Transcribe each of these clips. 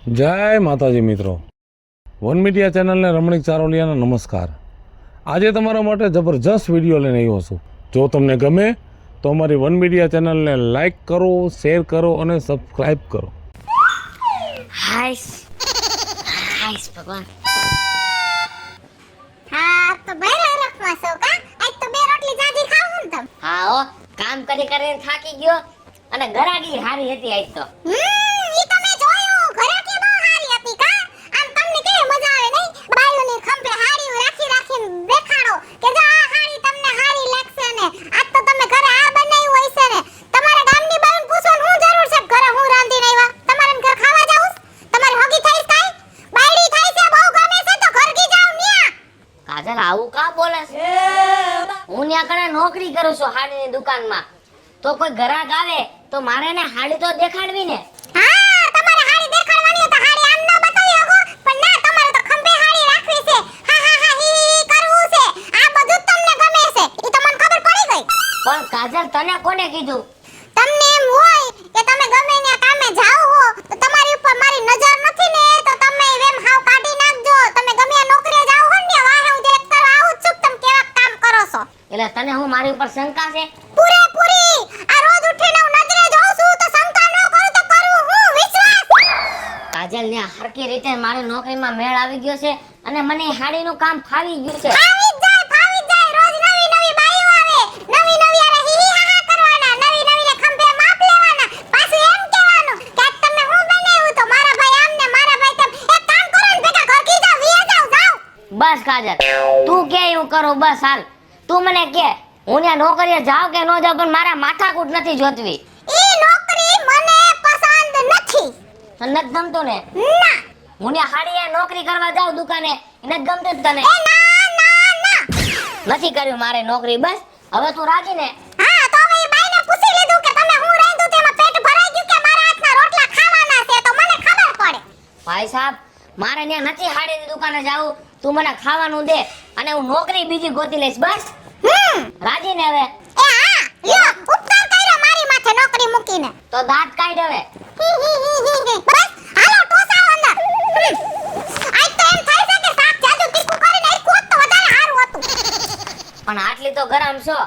જય માતાજી મિત્રો, વન મીડિયા ચેનલને રમણીક ચારોલિયાના નમસ્કાર। આજે તમારા માટે જબરજસ્ત વિડીયો લઈને આવ્યો છું। જો તમને ગમે તો અમારી વન મીડિયા ચેનલને લાઈક કરો, શેર કરો અને સબસ્ક્રાઈબ કરો। હાઈસ ભગવાન। હા તો બહાર રાખવા છો કા? આજ તો બે રોટલી જાજી ખાવ હું તમ। હા હો, કામ કરી કરીને થાકી ગયો અને ગરાગી હારી હતી આજ તો। ઈ તમે જોયું, ગરાગી બહુ હારી હતી કા? આમ તમને કેવી મજા આવે નહીં? બાયોની ખંભે હારી રાખી રાખીને દેખાડો કે જો આ હારી તમને હારી લાગશે ને આજ તો તમે ઘરે આ બનાવ્યું હશે ને। તમારા ગામની બાયોને પૂછવાની હું જરૂર છે ઘરે હું રાંધીને આવ્યા? તમારે ઘર ખાવા જાવ? તમારી હોગી થાય કાઈ? બાયડી થાય છે બહુ ગમે છે તો ઘર કી જાવ ન્યા। કાજલ આવું કા બોલે છે? હું ન્યા કણે નોકરી કરું છું હાડીની દુકાનમાં, તો કોઈ ગ્રાહક આવે તો મારે ને હાડી તો દેખાડવી ને। હા તમારે હાડી દેખાડવાની તો હાડી આમ ન બતાવી હગો, પણ ના તમારે તો ખંભે હાડી રાખવી છે। હા હા હા હી કરવું છે, આ બધું તમને ગમે છે ઈ તો મને ખબર પડી ગઈ। પણ કાજલ તને કોને કીધું? તમને એમ હોય કે તમે ગમે ત્યાં કામે જાવ હો તો તમારી ઉપર મારી નજર નથી ને તો તમે એમ હાવ કાઢી નાખજો। તમે ગમે ત્યાં નોકરીએ જાવ હો ને વાહે હું દેખ કર આવું છું તમે કેવા કામ કરો છો। એટલે તને હું મારી ઉપર શંકા છે? પૂરેપૂરી। આ રોજ ઉઠીને હું નજરે જોઉં છું તો શંકા ન કરું તો કરું હું વિશ્વાસ। કાજલ ને હરકી રીતે મારી નોકરીમાં મેળ આવી ગયો છે અને મને હાડીનું કામ ફાવી ગયું છે। ફાવી જાય રોજ નવી નવી બાઈઓ આવે, નવી નવી આરે હી હા કરવાના, નવી નવી ને ખંભે માપ લેવાના, પાછું એમ કહેવાનું કે આજ તમે હું બનાવ્યું તો મારા ભાઈ આમ ને મારા ભાઈ તેમ। એક કામ કરો ને ભેગા ઘર કી જાવ વિયા જાવ। બસ કાજલ તું કે એવું કરો બસ હાલ। તું મને કે હું ત્યાં નોકરીએ જાવ કે ન જાવ પણ મારા માથાકૂટ નથી જોતવી। ઈ નોકરી મને પસંદ નથી। તને ગમતું ને? ના। હું ત્યાં હાડીએ નોકરી કરવા જાવ દુકાને એને ગમતું તને? એ ના નથી કર્યું મારે નોકરી બસ। હવે તું રાજી ને? હા તો હવે ઈ બાઈને પૂછી લીધું કે તમે હું રાંધું તેમાં પેટ ભરાઈ ગયું કે મારા હાથના રોટલા ખાવાના છે તો મને ખબર પડે। ભાઈ સાહેબ મારે ત્યાં નથી હાડીની દુકાને જાવું, તું મને ખાવાનું દે અને હું નોકરી બીજી ગોતી લઈશ બસ। રાજી ને હવે? એ હા લ્યો ઉપકાર કર્યો મારી માથે નોકરી મૂકીને તો દાંત કાઢ હવે। બસ હાલો ટોસાવ અંદર। આજ તો એમ થાય છે કે સાપ જાદુ તીખું કરીને એક કોત તો વધારે સારું હતું, પણ આટલી તો ગરમ છો।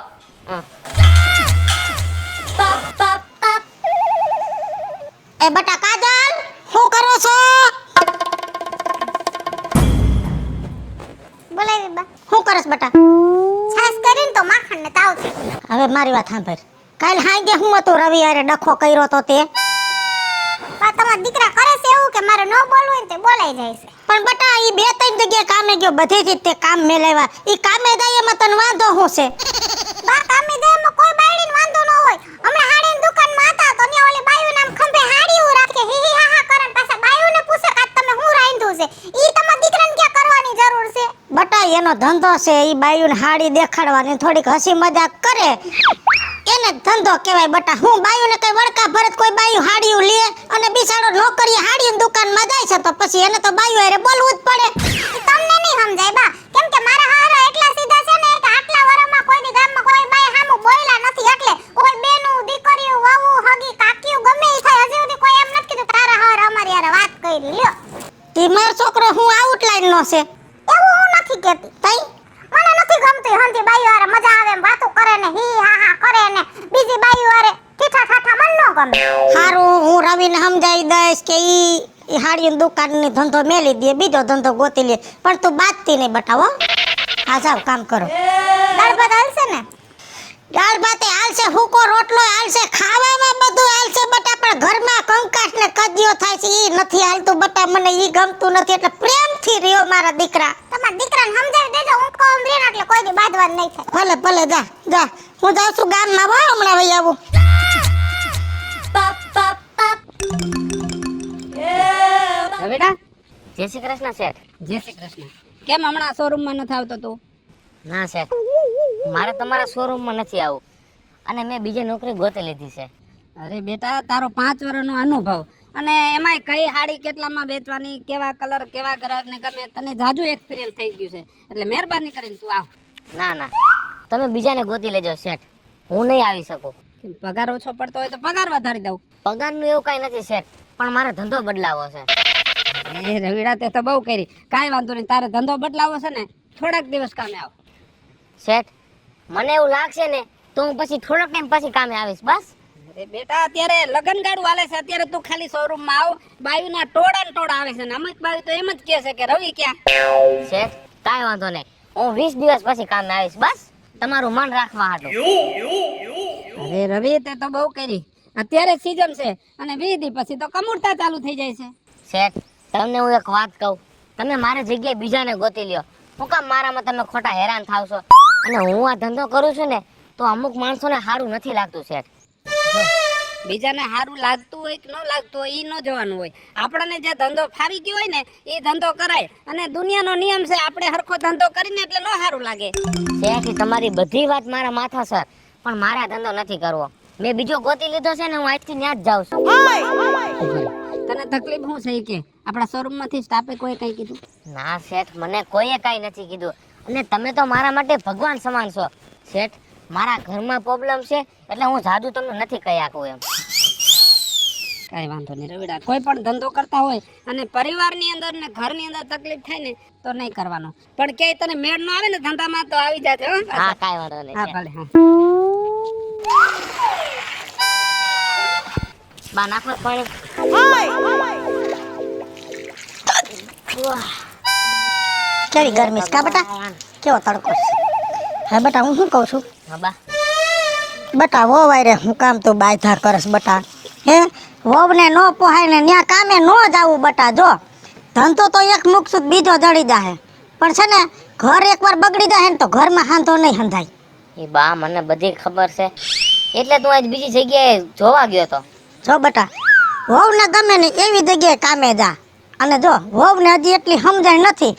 એ બટા કાજલ શું કરો છો? બોલાવી બા શું કરસ બટા? છાસ કરીને તો માખણ ને તાવ છે। હવે મારી વાત સાંભળ, કાલ હાંજે હું હતું રવિ હારે ડખો કર્યો તો તે પા તમારા દીકરા કરે છે એવું કે મારે ન બોલવું હોય તે બોલાઈ જાય છે। પણ બટા ઈ બે ત્રણ જગ્યાએ કામે ગયો, બધેથી તે કામ મેલાવ્યા, ઈ કામે જાય એમાં તને વાંધો શું છે? બા કામે જાય એમાં કોઈ બાયડીને વાંધો ન હોય। હમણાં હાડીની દુકાનમાં હતા તો ને ઓલી બાયુ નામ ખંભે હાડી ઉ રાખે હી હી હા હા કરે પાછા બાયુને પૂછે કે તમે હું રાંધ્યું છે, ઈ તમારા દીકરાને ક્યાં કરવાની જરૂર છે? બટા એનો ધંધો છે, ઈ બાયુને હાડી દેખાડવાની, થોડીક હસી મજાક કરે એને ધંધો કહેવાય બટા। હું બાયુને કઈ વળકા ભરત કોઈ બાયુ હાડીયું લે અને બિચારો નોકરીએ હાડીની દુકાનમાં જાય છે તો પછી એને તો બાયુ હારે બોલવું જ પડે। તમને નહીં સમજાય બા, કેમ કે મારા હારા એટલા સીધા છે ને કે આટલા વરમાં કોઈ ગામમાં કોઈ બાય હામું બોલ્યા નથી, એટલે કોઈ બેનું દીકરીઓ વહુ હગી કાકીઓ ગમે ઈ થાય હજી સુધી કોઈ એમ નથી કીધું તારા હારા અમારી હારે વાત કરી લ્યો। ઈ મારો છોકરો હું આઉટલાઈન નો છે એવું હું નથી કહેતી, તઈ મને નથી ગમતી હંધી બાયુ હારે મજા આવે એમ વાતો કરે ને હી હા હા કરે ને બીજી બાયુ હારે ઠીઠા ઠાઠા મન ન ગમે। હારું હું રવિને સમજાવી દઈશ કે ઈ હાડીની દુકાનની ધંધો મેલી દે, બીજો ધંધો ગોતી લે, પણ તું બાતતી નહીં બટાવો। હા જાવ કામ કરો। દાળ ભાત હાલશે ને? દાળ ભાતે હાલશે, હુકો રોટલો હાલશે, ખાવામાં બધું હાલશે બટા, પણ ઘરમાં કંકાસ ને કજિયો થાય છે ઈ નથી હાલતું બટા, મને ઈ ગમતું નથી એટલે પ્રેમથી રહ્યો મારા દીકરા। તમારા દીકરાને સમજાવી દેજો, હું કોમ રે એટલે કોઈ દી બાદવાનું નહીં થાય। ભલે ભલે જા જા, હું જાઉં છું ગામમાં હો, હમણાં વઈ આવું। બેટા જય શ્રી કૃષ્ણ શેઠ। જય શ્રી કૃષ્ણ। કેમ હમણાં શોરૂમમાં નથી આવતો તું? ના શેઠ મારે તમારા શોરૂમમાં નથી આવું અને મેં બીજી નોકરી ગોતી લીધી છે। અરે બેટા તારો 5 વર્ષનો અનુભવ અને એમાંય કઈ હાડી કેટલામાં વેચવાની, કેવા કલર કેવા ગ્રાહકને ગમે, તને જાજુ એક્સપિરિયન્સ થઈ ગયું છે એટલે મહેરબાની કરીને તું આવ। ના ના તમે બીજાને ગોતી લેજો શેઠ, હું નહીં આવી શકું। પગાર ઓછો પડતો હોય તો પગાર વધારી દઉં। પગારનું એવું કાંઈ નથી શેઠ, પણ મારે ધંધો બદલાવો છે। એ રવિડા તે તો બહુ કરી. કાંઈ વાંધો નહીં, તારે ધંધો બદલાવો છે ને થોડાક દિવસ કામે આવ. શેઠ મને એવું લાગશે ને તો હું પછી થોડોક ટાઈમ પછી કામે આવીશ બસ. અરે બેટા અત્યારે લગન ગાડું હાલે છે, અત્યારે તું ખાલી શોરૂમ માં આવ. બાયુના ટોળા ને ટોળા આવે છે ને અમુક બાયુ તો એમ જ કહે છે કે રવિ ક્યાં. શેઠ કાંઈ વાંધો નહીં, હું 20 દિવસ પછી કામે આવીશ બસ, તમારું મન રાખવા હાટું. અરે રવિ તે તો બહુ કરી. અત્યારે સીઝન છે અને 20 દી પછી તો કમુરતા ચાલુ થઈ જાય છે. શેઠ તમને હું એક વાત કહું, તમે મારી જગ્યાએ બીજાને ગોતી લ્યો. હું કામ મારામાં તમે ખોટા હેરાન થાવ છો? અને હું આ ધંધો કરું છું ને તો અમુક માણસોને સારું નથી લાગતું શેઠ. બીજાને સારું લાગતું હોય કે ન લાગતું હોય ઈ ન જોવાનું હોય. આપણને જે ધંધો ફાવી ગયો હોય ને એ ધંધો કરાય. અને દુનિયાનો નિયમ છે, આપણે હરખો ધંધો કરીને એટલે ન સારું લાગે. શેઠ તમારી બધી વાત મારા માથા સર, પણ મારે આ ધંધો નથી કરવો. મેં બીજો ગોતી લીધો છે ને, હું આજથી ત્યાં જ જાઉં છું. તને તકલીફ શું છે ઈ કે? આપણા શોરૂમ માંથી સ્ટાફે કોઈ કઈ કીધું? ના શેઠ મને કોઈએ કાંઈ નથી કીધું. અને તમે તો મારા માટે ભગવાન સમાન છો શેઠ. મારા ઘરમાં પ્રોબ્લેમ છે એટલે હું જાદુ તમને નથી કહી શકું એમ. કાંઈ વાંધો નહીં રવિડા, કોઈ પણ ધંધો કરતા હોય અને પરિવારની અંદર ને ઘરની અંદર તકલીફ થાય ને તો નહીં કરવાનો. પણ ક્યાંય તને મેળ ન આવે ને ધંધામાં તો આવી જાજે હો. હા કાંઈ વાંધો નહીં. હા ભલે હા. બા નાખો પાણી. કેવી ગરમી છે કા બેટા? કેવો તડકો છે? હા બેટા, હું શું કહું છું? હા બા. બેટા વહુ વાયરે હું કામ તું બાયધા કરસ બેટા? હે વહુને નો પોહાય ને ન્યા કામે નો જાવું બેટા. જો ધંધો તો એક મુકશું બીજો જડી જાહે, પણ છે ને ઘર એકવાર બગડી જાય ને તો ઘરમાં હાંધો નહીં હંધાય. એ બા મને બધી ખબર છે, એટલે તું આજ બીજી જગ્યાએ જોવા ગયો તો. જો બેટા વહુને ગમે ને એવી જગ્યાએ કામે જા. અને જો વહુને હજી એટલી સમજણ નથી,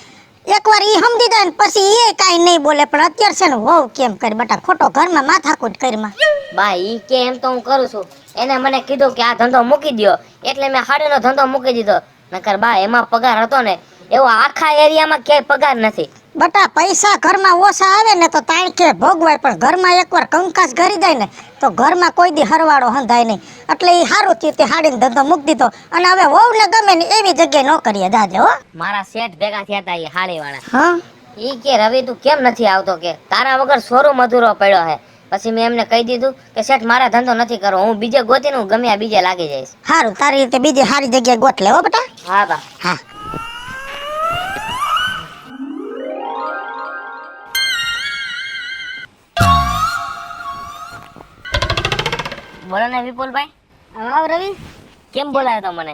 એકવાર ઈ સમજી જાય ને પછી એ કાંઈ નહીં બોલે. પણ અત્યારે છે ને વહુ કેમ કરે બેટા, ખોટો ઘરમાં માથાકૂટ કરીમાં. બા ઈ કે એમ તો હું કરું છું. એને મને કીધું કે આ ધંધો મૂકી દ્યો એટલે મેં હાડીનો ધંધો મૂકી દીધો. નકર બા એમાં પગાર હતો ને એવો આખા એરિયામાં ક્યાંય પગાર નથી. બટા પૈસા ઘરમાં ઓછા આવે ને તો તાણખે ભોગવાય, પણ ઘરમાં એકવાર કંકાસ ગરી જાય ને તો ઘરમાં કોઈ દી હરવાડો હંધાય નહીં. એટલે એ સારું થયું તે હાડીનો ધંધો મૂકી દીધો. અને હવે વહુને ગમે ને એવી જગ્યાએ નોકરીએ જાજે હો. મારા શેઠ ભેગા થયા હતા એ હાડી વાળા. હા ઈ કે રવિ તું કેમ નથી આવતો, કે તારા વગર શોરૂમ અધૂરો પડ્યો હે. પછી મેં એમને કહી દીધું કે શેઠ મારા ધંધો નથી કરવો, હું બીજે ગોતીને હું ગમે આ બીજે લાગી જઈશ. સારું, તારી રીતે બીજી સારી જગ્યાએ ગોત લે હો બેટા. હા બા. હા બોલો ને વિપુલભાઈ. આવ રવિ. કેમ બોલાયો તો મને?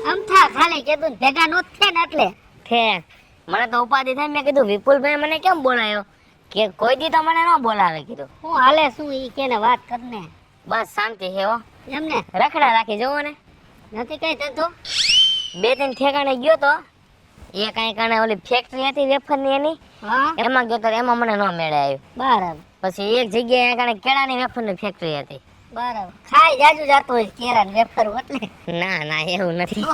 આમ થા ખાલી કીધું ને ભેગા નો થાય ને એટલે. ઠેક મને તો ઉપાધિ થાય. મેં કીધું વિપુલભાઈ મને કેમ બોલાયો, કે કોઈ દી તો મને ન બોલાવે. કીધું હું હાલે શું ઈ કેને વાત કરને. બસ શાંતિ છે હો. એમને રખડા રાખી જવો ને. નથી કઈ ધંધો? 2-3 ઠેકાણે ગયો તો, એ કાંઈ કારણે ઓલી ફેક્ટરી હતી વેફરની એની, હા એમાં ગયો તો એમાં મને ન મેળે આવ્યું. બરાબર પછી એક જગ્યાએ કારણે કેળાની વેફરની ફેક્ટરી હતી. બરાબર. ખાઈ જાજુ જાતો હોય કેરા ને વેફર એટલે. ના ના એવું નથી.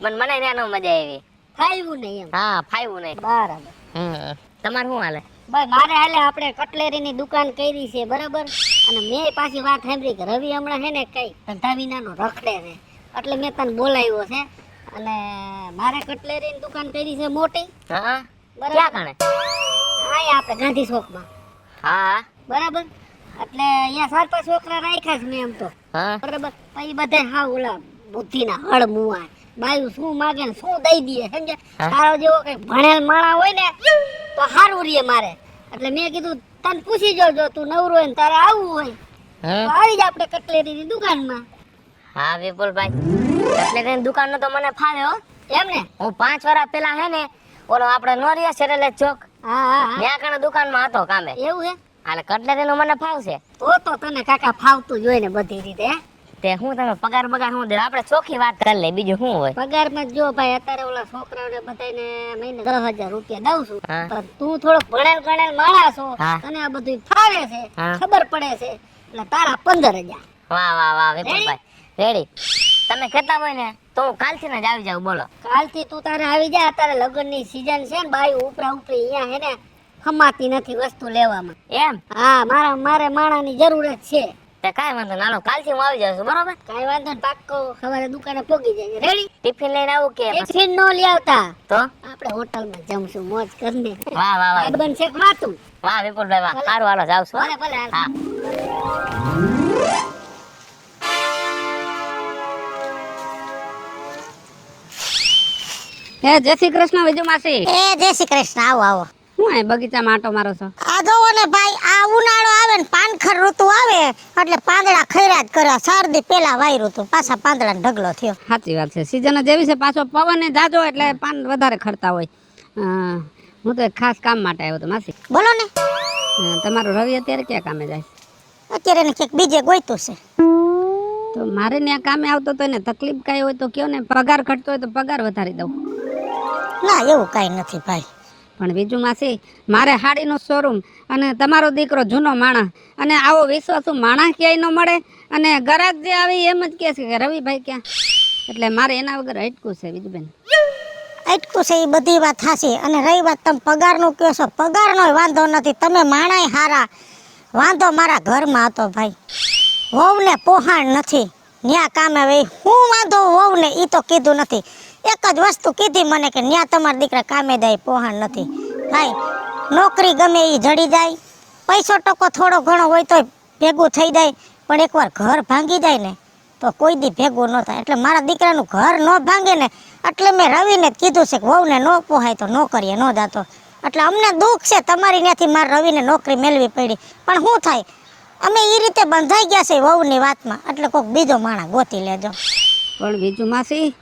પણ મને ત્યાં ન મજા આવી. ખાયું નહીં એમ. હા ફાવ્યું નહીં. બરાબર. તમારે શું હાલે? ભાઈ મારે હાલે આપણે કટલેરીની દુકાન કરી છે બરાબર. અને મેં પાછી વાત સાંભળી કે રવિ હમણાં છે ને કઈ ધંધા વિનાનો રખડે છે, એટલે મેં તને બોલાવ્યો છે. અને મારે કટલેરીની દુકાન કરી છે મોટી. હા બરાબર. ક્યાં કાણે? અહીંયા આપણે ગાંધી ચોકમાં. હા બરાબર. એટલે અહીંયા 4-5 છોકરા રાખ્યા છે મેં એમ તો. હા બરાબર. પછી બધા હા ઓલા બુદ્ધિના હળ મુવા બાયું શું માગે ને શું દઈ દે સમજે. તારો જેવો કઈ ભણેલ માણા હોય ને તો સારું રે મારે. એટલે મેં કીધું તને પૂછી જો તું નવરો હોય ને તારે આવવું હોય તો આવી જ આપણે કટલેરીની દુકાનમાં. હા વિપુલભાઈ કટલેરીની દુકાનનો તો મને ફાવે હો. એમ ને? હું 5 વર્ષ પહેલા હે ને ઓલો આપણે નોરિયા શેરેલે ચોક હા હા ત્યાં કાણે દુકાનમાં હતો કામે. એવું હે? હાલે કટલેરીનું મને ફાવશે. તો તને કાકા ફાવતું જોઈએ ને બધી રીતે. હે તે હું તમે પગાર બગાર હું દે, આપણે ચોખ્ખી વાત કરી લે, બીજું શું હોય. પગારમાં જો ભાઈ અત્યારે ઓલા છોકરાઓને બધાને મહિને 10,000 રૂપિયા દઉં છું. હા. પણ તું થોડોક ભણેલ ગણેલ માણસ છો, હા. તને આ બધું ફાવે છે, હા. ખબર પડે છે, એટલે તારા 15,000. વાહ વાહ વાહ વિપુલભાઈ રેડી. તમે કહેતા હોય ને તો હું કાલથી જ આવી જાઉં. બોલો. કાલથી તું તારે આવી જા. અત્યારે લગ્નની સીઝન છે ને બાયું ઉપરા ઉપરી અહીંયા હે ને ખમાતી નથી વસ્તુ લેવામાં. એમ? હા મારે માણાની જરૂર જ છે. તે કાંઈ વાંધો ના, હાલો કાલથી હું આવી જાઉં છું, બરોબર? કાઈ વાંધો નહીં, પાક્કો સવારે દુકાને પોગી જાય. રેડી? ટિફિન લઈને આવું કે ટિફિન નો લઈ આવતા, તો? આપણે હોટલમાં જમશું, મોજ કરીને. વાહ વાહ વાહ બન છે વાતું. વાહ વિપુલભાઈ વાહ, સારું હાલો જાઉં છું, હો. ભલે ભલે હાલ. હા. જય શ્રી કૃષ્ણ વિજુ માસી. એ જય શ્રી કૃષ્ણ, આવો આવો. હું અહીં બગીચામાં આંટો મારો છો? આ જોવો ને ભાઈ, આ ઉનાળો આવે ને પાનખર ઋતુ આવે એટલે પાંદડા ખૈરા જ કરે. શરદી પેલા વાયરું હતું, પાછા પાંદડાનો ઢગલો થયો. સાચી વાત છે, સિઝન જેવી છે, પાછો પવન જાજો એટલે પાન વધારે ખરતા હોય. હું તો એક ખાસ કામ માટે આવ્યો હતો માસી. બોલો ને. તમારો રવિ અત્યારે ક્યાં કામે જાય છે? અત્યારે એને ક્યાંક બીજે ગોઈતું છે. તો મારે ત્યાં કામે આવતો તો એને તકલીફ કાંઈ હોય તો કયો ને, પગાર ઘટતો હોય તો પગાર વધારી દઉં. ના, એવું કાંઈ નથી ભાઈ. પણ બીજુ માસી, મારે હાડીનો શોરૂમ અને તમારો દીકરો જૂનો માણસ, અને આવો વિશ્વાસુ માણસ ક્યાંય ન મળે, અને ગ્રાહક જે આવી એમ જ કહે છે કે રવિભાઈ ક્યાં, એટલે મારે એના વગર હટકું છે બીજુબેન. અટકું છે એ બધી વાત થાશે. અને રહી વાત તમે પગારનું કહો છો, પગારનો વાંધો નથી, તમે માણાય હારા. વાંધો મારા ઘરમાં હતો ભાઈ. વહુને પોહાણ નથી, ન્યા કામે હવે હું વાંધો વહુને એ તો કીધું નથી. એક જ વસ્તુ કીધી મને કે ન્યા તમારા દીકરા કામે જાય, પોહાણ નથી. ભાઈ નોકરી ગમે એ જડી જાય, પૈસો ટકો થોડો ઘણો હોય તો ભેગું થઈ જાય, પણ એકવાર ઘર ભાંગી જાય ને તો કોઈ દી ભેગું ન થાય. એટલે મારા દીકરાનું ઘર ન ભાંગે ને એટલે મેં રવિને જ કીધું છે કે વહુને ન પોહાય તો નોકરીએ ન જાતો. એટલે અમને દુઃખ છે તમારી ત્યાંથી મારા રવિને નોકરી મેળવી પડી, પણ શું થાય, અમે એ રીતે બંધાઈ ગયા છે વહુની વાતમાં, એટલે કોઈક બીજો માણસ ગોતી લેજો. પણ બીજુ માસી,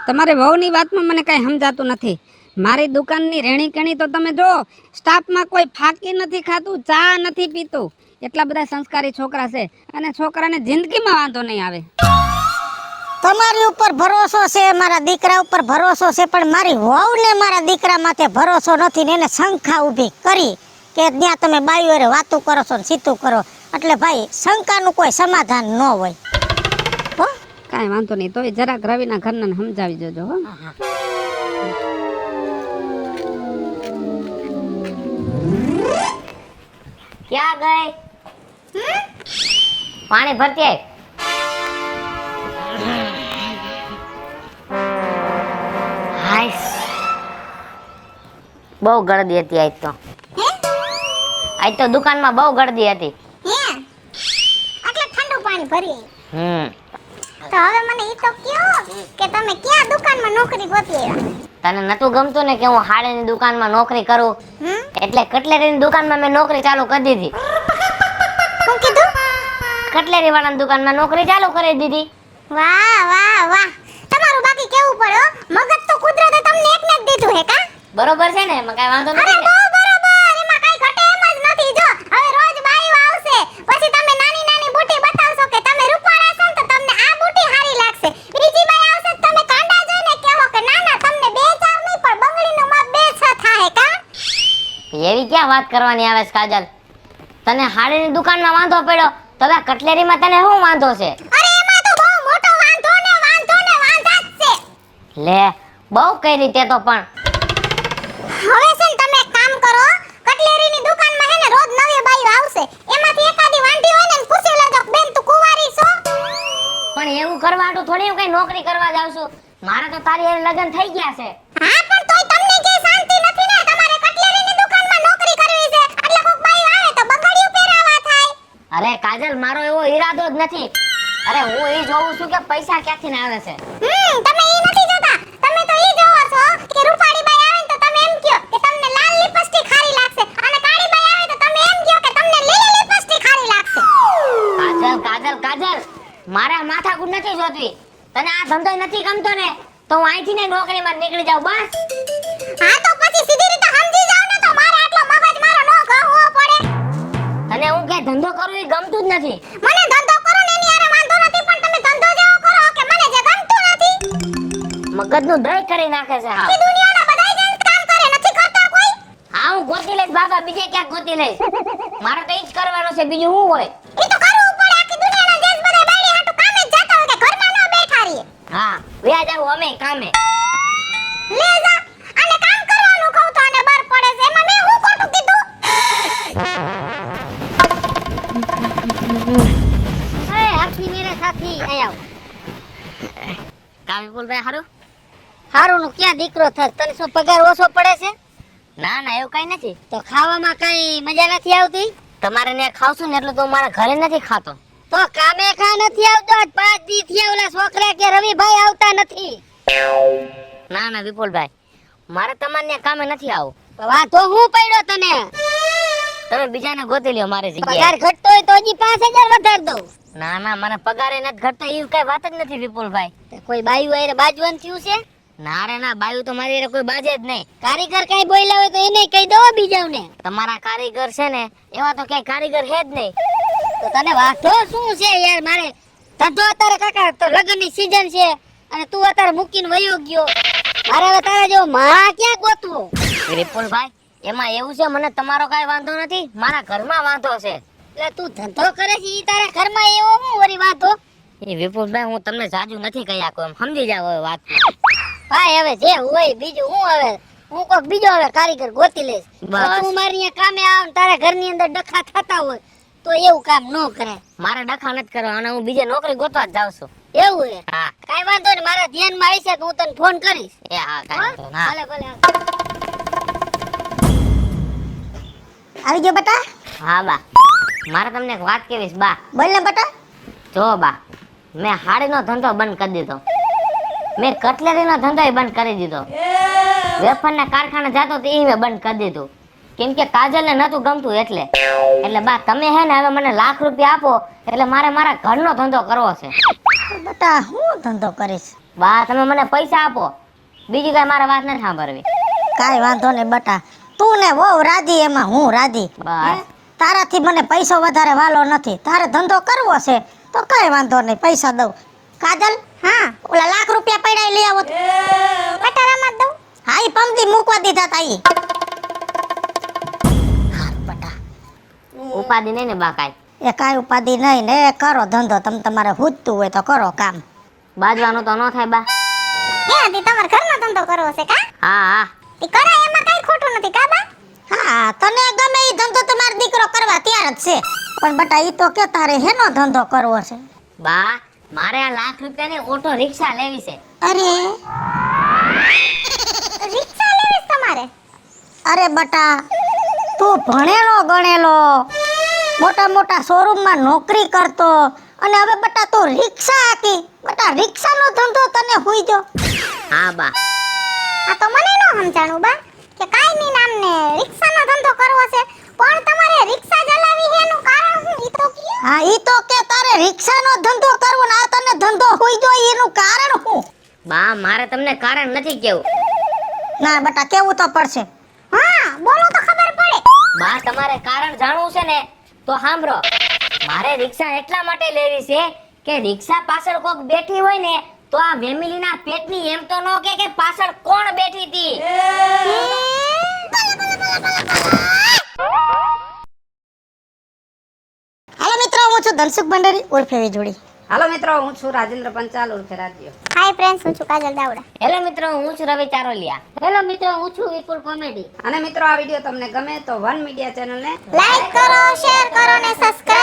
તમારે વહુની વાતમાં મને કાંઈ સમજાતું નથી. મારી દુકાનની રેણી કેણી તો તમે જો, સ્ટાફમાં કોઈ ફાકી નથી ખાતું, ચા નથી પીતું, એટલા બધા સંસ્કારી છોકરા છે, અને છોકરાને જિંદગીમાં વાંધો નહીં આવે. તમારી ઉપર ભરોસો છે, મારા દીકરા ઉપર ભરોસો છે, પણ મારી વહુને મારા દીકરા માથે ભરોસો નથી ને એને શંકા ઊભી કરી કે ત્યાં તમે બાઈઓ હારે વાતું કરો છો ને સીતું કરો. એટલે ભાઈ શંકાનું કોઈ સમાધાન ન હોય. હો, કાંઈ વાંધો નહીં, તોય જરાક રવિના ઘરને સમજાવી દેજો હો. ક્યાં ગઈ? પાણી ભરતી આય. હાય, બહુ ગળદી હતી આજ તો. આજ તો દુકાનમાં બહુ ગળદી હતી. હે, આટલે ઠંડુ પાણી ભરી. તો હવે મને ઈ તો કયો કે તમે ક્યાં દુકાનમાં નોકરી ગોતી આવ્યા? તને નતું ગમતું ને કે હું હાડીની દુકાનમાં નોકરી કરું, એટલે કટલેરીની દુકાનમાં મેં નોકરી ચાલુ કરી દીધી. શું કીધું? કટલેરી વાળાની દુકાનમાં નોકરી ચાલુ કરી દીધી. વાહ વાહ વાહ, તમારું બાકી કેવું પડ્યો, મગજ તો કુદરતે તમને એકને જ દીધું હે કા? બરોબર છે ને, એમાં કઈ વાંધો અરે નથી ને? બહુ બરોબર, એમાં કઈ ઘટે એમ જ નથી. જો હવે રોજ બાઈઓ આવશે, પછી તમે નાની નાની બુટી બતાવશો કે તમે રૂપાળા છો ને તો તમને આ બુટી હારી લાગશે. બીજી બાઈ આવશે તો તમે કાંડા જોઈને કહેવો કે ના ના તમને 2-4 નહીં પણ બંગડીનું માપ 2-6 થાય કા? એવી ક્યાં વાત કરવાની આવે છે કાજલ? તને હાડીની દુકાનમાં વાંધો પડ્યો તો હવે કટલેરીમાં તને શું વાંધો છે? અરે એમાં તો બહુ મોટો વાંધો ને વાંધા જ છે. લે, બહુ કઈ રીતે તો પણ. હવે છે ને તમે એક કામ કરો, કટલેરીની દુકાનમાં હે ને રોજ નવી બાઈઓ આવશે, એમાંથી એકાદી વાંઢી હોય ને પૂછી લેજો બેન તું કુંવારી છો? પણ એવું કરવાડું થોડી હું કઈ નોકરી કરવા જાઉં છું. મારે તો તારી હારે લગ્ન થઈ ગયા છે. હા પણ તોય તમને કે શાંતિ નથી ને, તમારે કટલેરીની દુકાનમાં નોકરી કરવી છે એટલે કોક બાઈ આવે તો બગડિયું પહેરાવા થાય. અરે કાજલ, મારો એવો ઈરાદો જ નથી. અરે હું એ જોઉં છું કે પૈસા ક્યાંથી ને આવે છે. તમે ઈ નથી જોતા, તમે તો ઈ જોવો છો કે રૂપાળી બાઈ આવે ને તો તમે એમ કહો કે તમને લાલ લિપસ્ટિક ખારી લાગશે, અને કાળી બાઈ આવે તો તમે એમ કહો કે તમને લીલી લિપસ્ટિક ખારી લાગશે. કાજલ કાજલ કાજલ, મારા માથાકૂટ નથી જોતવી. તને આ ધંધો નથી ગમતો ને તો હું અહીંથી ને નોકરીમાં નીકળી જાઉં બસ. હા તો પછી સીધી રીતે સમજી જાવ ને, તો મારે આટલો મગજ મારો નો ગળવો પડે. અને હું કે ધંધો કરવો એ ગમતું જ નથી. મને ધંધો કરો ને એની હારે વાંધો નથી, પણ તમે ધંધો જેવો કરો કે મને જે ગમતું નથી. મગજનું દહીં કરી નાખે છે. હા આખી દુનિયાના બધાય જેન્ટ્સ કામ કરે, નથી કરતા કોઈ? હા, હું ગોતી લઈશ બાબા, બીજે ક્યાંક ગોતી લઈશ. મારે કઈ જ કરવાનું છે, બીજું શું હોય? ઈ તો કરવું પડે, આખી દુનિયાના જેન્ટ્સ બધાય બાયડી હાટુ કામે જ જાતા હોય કે ઘરમાં ન બેઠા રહીએ. હા, વ્યા જાવ અમે કામે. લે જા, આને કામ કરવાનું કહું તો આને બાર પડે છે, એમાં મેં હું ખોટું કીધું? નથી અહીંયા કા વિપુલભાઈ હારું? હારું નું ક્યાં દીકરો થસ તને શું પગાર ઓછો પડે છે ના ના એવું કઈ નથી. તો ખાવામાં કઈ મજા નથી આવતી તમારે ત્યાં ખાવશું ને એટલે તો મારા ઘરે નથી ખાતો. તો કામે ખા નથી આવતો આજ 5 દી થયા ઓલા છોકરા કે રવિભાઈ આવતા નથી ના ના વિપુલભાઈ મારે તમારે ત્યાં કામે નથી આવું. તો વાંધો હું પડ્યો તને તમે બીજાને ગોતી લ્યો મારી પગાર જગ્યાએ. ઘટતો હોય તો હજી 5000 વધાર દઉં ના ના મને પગારે નથી ઘટતો એવું કઈ વાત જ નથી વિપુલભાઈ. તે કોઈ બાયું આરે બાજવાનું થયું છે ના રે ના બાયું તો મારી હારે કોઈ બાજે જ નહીં. કારીગર કઈ બોલ્યા હોય તો એને કહી દો બીજાને તમારા કારીગર છે ને એવા તો ક્યાંય કારીગર હે જ નહીં. તો તને વાંધો શું છે યાર મારે ધંધો અત્યારે કાકા તો લગ્નની સીઝન છે અને તું અત્યારે મૂકીને વયો ગયો મારે હવે તારા જેવો માં ક્યાં ગોતવો વિપુલભાઈ એમાં એવું છે મને તમારો કઈ વાંધો નથી મારા ઘરમાં વાંધો છે. એટલે તું ધંધો કરે છે ઈ તારા ઘરમાં એવો હું વળી વાંધો એ વિપુલભાઈ હું તમને જાજુ નથી કહી આખું એમ સમજી જાવ હવે વાત. ભાઈ હવે જે હોય બીજું હું હવે હું કોક બીજો હવે કારીગર ગોતી લઈશ બસ. તું મારી અહીંયા કામે આવ ને તારા ઘરની અંદર ડખા થતા હોય તો એવું કામ ન કરાય મારે ડખા નથી કરવા અને હું બીજે નોકરી ગોતવા જ જાઉં છું. એવું હે હા કાઈ વાંધો નહીં મારા ધ્યાનમાં આવી છે કે હું તને ફોન કરીશ એ હા કાંઈ વાંધો નહીં. હા ભલે ભલે આવી ગયો બટા હા બા મારે તમને એક વાત કહેવીશ બા. બોલ ને બટા જો બા મેં હાડીનો ધંધો બંધ કરી દીધો. મેં કટલેરીનો ધંધો બંધ કરી દીધો. વેફરના કારખાને જાતો તો એ મેં બંધ કરી દીધું કેમ કે કાજલને નતું ગમતું એટલે બા તમે હે ને હવે મને લાખ રૂપિયા આપો એટલે મારે મારા ઘરનો ધંધો કરવો છે. બટા હું ધંધો કરીશ બા તમે મને પૈસા આપો બીજી કઈ મારે વાત નથી સાંભળવી. કાઈ વાંધો નહીં બટા તું ને વહુ રાજી એમાં હું રાજી બસ તારાથી મને પૈસો વધારે વાલો નથી તારે ધંધો કરવો છે તો કઈ વાંધો નહીં પૈસા દઉં કાજલ હા ઓલા લાખ રૂપિયા પડ્યા લઈ આવો પટારામાં દઉં હા ઈ પંપથી મૂકવા દીધા તા ઈ હા બટા ઉપાધિ નહીં ને બા કાંઈ. એ કાંઈ ઉપાધિ નહીં ને કરો ધંધો તમે તમારે હૂજતું હોય તો કરો કામ બાજવાનું તો ન થાય બા. હે આદી તમાર ઘરનો ધંધો કરવો છે કા હા હા ઈ કરાય એમાં કઈ ખોટું નથી કા બા હા તને ગમે ઈ ધંધો તમારો દીકરો કરવા તૈયાર જ છે પણ બટા ઈ તો કે તારે હેનો ધંધો કરવો છે બા મારે આ લાખ રૂપિયાની ઓટો રિક્ષા લેવી છે. અરે રિક્ષા લેવી છે તમારે અરે બટા તું ભણેલો ગણેલો મોટા મોટા શોરૂમમાં નોકરી કરતો અને હવે બટા તું રિક્ષા હાકી બટા રિક્ષાનો ધંધો તને હુઈ જો હા બા આ તો મને નો સમજાણું બા કે કાઈ ની નામને રિક્ષાનો ધંધો કરવો છે પણ તમારે રિક્ષા ચલાવી છે એનું કારણ શું ઈ તો કયો હા ઈ તો કે તારે રિક્ષાનો ધંધો કરવો ને આ તને ધંધો હુઈ જો એનું કારણ શું બા મારે તમને કારણ નથી કેવું. ના બટા કેવું તો પડશે હા બોલો તો ખબર પડે બા તમારે કારણ જાણવું છે ને તો સાંભળો મારે રિક્ષા એટલા માટે લેવી છે કે રિક્ષા પાછળ કોક બેઠી હોય ને તો આ ફેમિલીના પેટની એમ તો નો કે પાછળ કોણ બેઠી હતી. હાલો મિત્રો હું છું ધનસુખ ભંડારી ઉર્ફે વીજળી હાલો મિત્રો હું છું રાજેન્દ્ર પંચાલ ઉર્ફે રાજ્યો. હાય ફ્રેન્ડ્સ હું છું કાજલ દાવડા હેલો મિત્રો હું છું રવિ ચારોલિયા. હેલો મિત્રો હું છું વિપુલ કોમેડી અને મિત્રો આ વિડીયો તમને ગમે તો વન મીડિયા ચેનલને લાઈક કરો શેર કરો ને સબસ્ક્રાઇબ